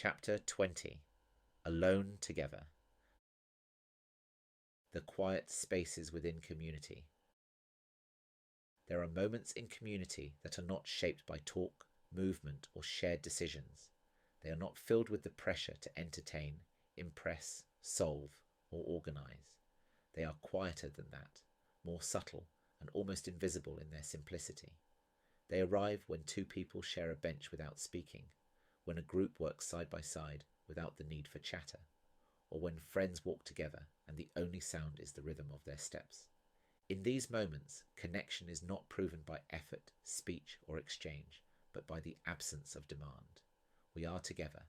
Chapter 20. Alone Together. The quiet spaces within community. There are moments in community that are not shaped by talk, movement, or shared decisions. They are not filled with the pressure to entertain, impress, solve, or organize. They are quieter than that, more subtle, and almost invisible in their simplicity. They arrive when two people share a bench without speaking, when a group works side by side without the need for chatter, or when friends walk together and the only sound is the rhythm of their steps. In these moments, connection is not proven by effort, speech, or exchange, but by the absence of demand. We are together,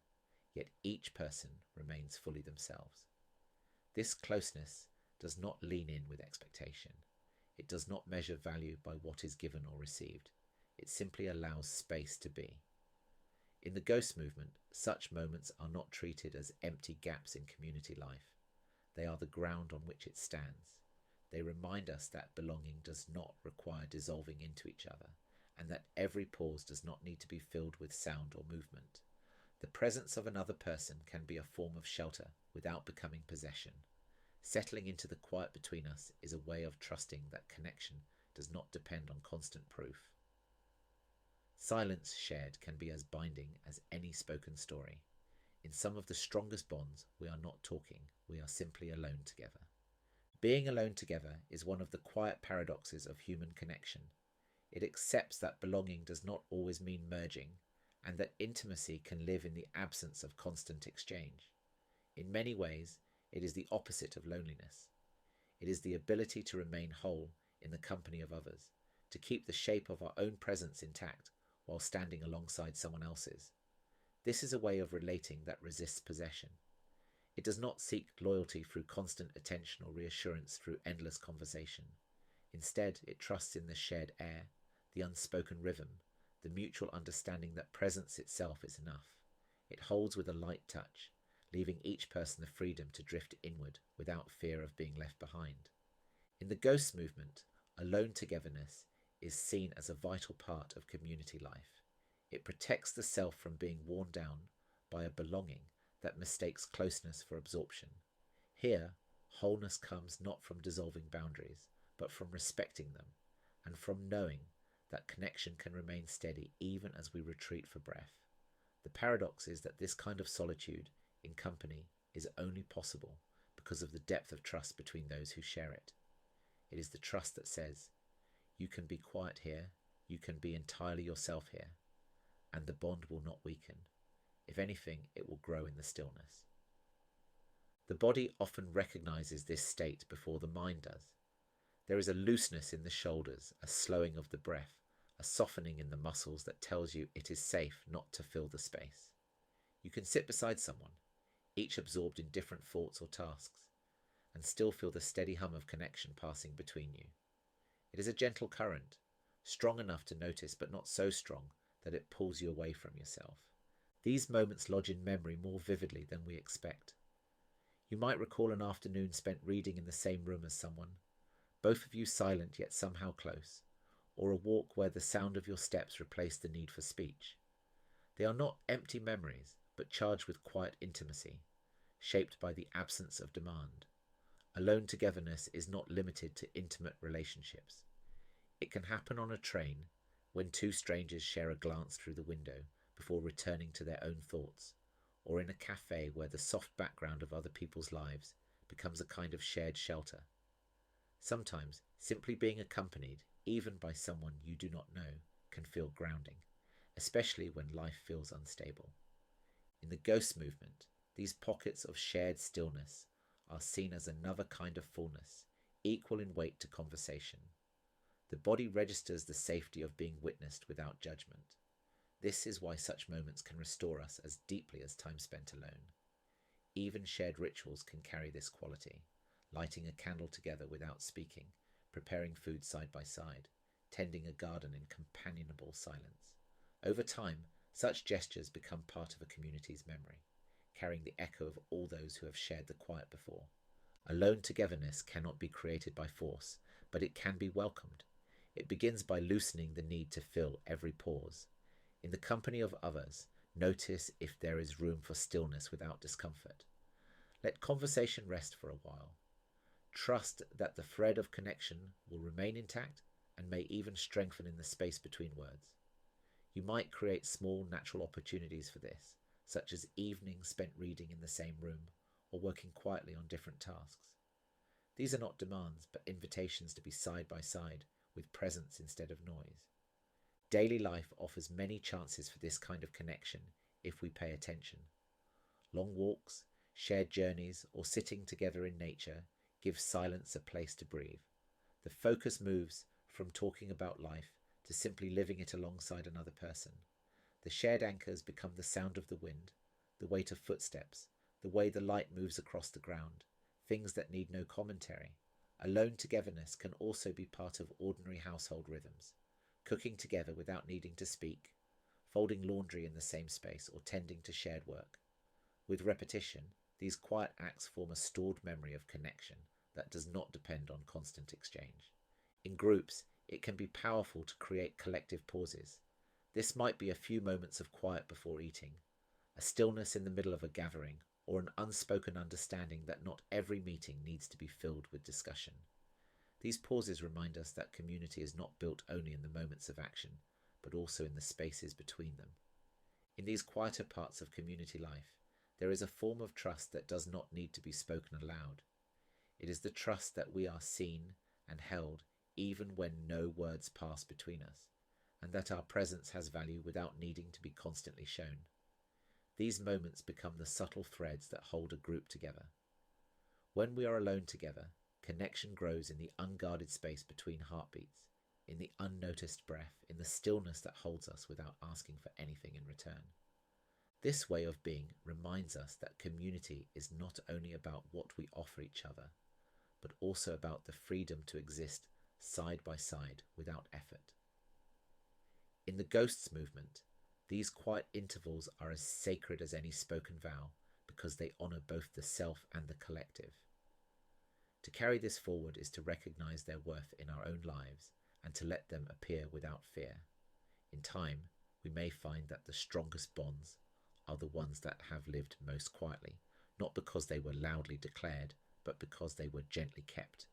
yet each person remains fully themselves. This closeness does not lean in with expectation. It does not measure value by what is given or received. It simply allows space to be. In the Ghost movement, such moments are not treated as empty gaps in community life. They are the ground on which it stands. They remind us that belonging does not require dissolving into each other, and that every pause does not need to be filled with sound or movement. The presence of another person can be a form of shelter without becoming possession. Settling into the quiet between us is a way of trusting that connection does not depend on constant proof. Silence shared can be as binding as any spoken story. In some of the strongest bonds, we are not talking, we are simply alone together. Being alone together is one of the quiet paradoxes of human connection. It accepts that belonging does not always mean merging, and that intimacy can live in the absence of constant exchange. In many ways, it is the opposite of loneliness. It is the ability to remain whole in the company of others, to keep the shape of our own presence intact while standing alongside someone else's. This is a way of relating that resists possession. It does not seek loyalty through constant attention or reassurance through endless conversation. Instead, it trusts in the shared air, the unspoken rhythm, the mutual understanding that presence itself is enough. It holds with a light touch, leaving each person the freedom to drift inward without fear of being left behind. In the Ghost movement, alone togetherness is seen as a vital part of community life. It protects the self from being worn down by a belonging that mistakes closeness for absorption. Here, wholeness comes not from dissolving boundaries, but from respecting them, and from knowing that connection can remain steady even as we retreat for breath. The paradox is that this kind of solitude in company is only possible because of the depth of trust between those who share it. It is the trust that says, you can be quiet here, you can be entirely yourself here, and the bond will not weaken. If anything, it will grow in the stillness. The body often recognizes this state before the mind does. There is a looseness in the shoulders, a slowing of the breath, a softening in the muscles that tells you it is safe not to fill the space. You can sit beside someone, each absorbed in different thoughts or tasks, and still feel the steady hum of connection passing between you. It is a gentle current, strong enough to notice but not so strong that it pulls you away from yourself. These moments lodge in memory more vividly than we expect. You might recall an afternoon spent reading in the same room as someone, both of you silent yet somehow close, or a walk where the sound of your steps replaced the need for speech. They are not empty memories, but charged with quiet intimacy, shaped by the absence of demand. Alone togetherness is not limited to intimate relationships. It can happen on a train when two strangers share a glance through the window before returning to their own thoughts, or in a cafe where the soft background of other people's lives becomes a kind of shared shelter. Sometimes, simply being accompanied, even by someone you do not know, can feel grounding, especially when life feels unstable. In the Ghost movement, these pockets of shared stillness are seen as another kind of fullness, equal in weight to conversation. The body registers the safety of being witnessed without judgment. This is why such moments can restore us as deeply as time spent alone. Even shared rituals can carry this quality, lighting a candle together without speaking, preparing food side by side, tending a garden in companionable silence. Over time, such gestures become part of a community's memory, carrying the echo of all those who have shared the quiet before. Alone togetherness cannot be created by force, but it can be welcomed. It begins by loosening the need to fill every pause. In the company of others, Notice if there is room for stillness without discomfort. Let conversation rest for a while. Trust that the thread of connection will remain intact and may even strengthen in the space between words. You might create small natural opportunities for this, such as evenings spent reading in the same room or working quietly on different tasks. These are not demands, but invitations to be side by side with presence instead of noise. Daily life offers many chances for this kind of connection if we pay attention. Long walks, shared journeys, or sitting together in nature give silence a place to breathe. The focus moves from talking about life to simply living it alongside another person. The shared anchors become the sound of the wind, the weight of footsteps, the way the light moves across the ground, things that need no commentary. Alone togetherness can also be part of ordinary household rhythms. Cooking together without needing to speak, folding laundry in the same space, or tending to shared work. With repetition, these quiet acts form a stored memory of connection that does not depend on constant exchange. In groups, it can be powerful to create collective pauses. This might be a few moments of quiet before eating, a stillness in the middle of a gathering, or an unspoken understanding that not every meeting needs to be filled with discussion. These pauses remind us that community is not built only in the moments of action, but also in the spaces between them. In these quieter parts of community life, there is a form of trust that does not need to be spoken aloud. It is the trust that we are seen and held even when no words pass between us, and that our presence has value without needing to be constantly shown. These moments become the subtle threads that hold a group together. When we are alone together, connection grows in the unguarded space between heartbeats, in the unnoticed breath, in the stillness that holds us without asking for anything in return. This way of being reminds us that community is not only about what we offer each other, but also about the freedom to exist side by side without effort. In the Ghosts movement, these quiet intervals are as sacred as any spoken vow because they honour both the self and the collective. To carry this forward is to recognise their worth in our own lives and to let them appear without fear. In time, we may find that the strongest bonds are the ones that have lived most quietly, not because they were loudly declared, but because they were gently kept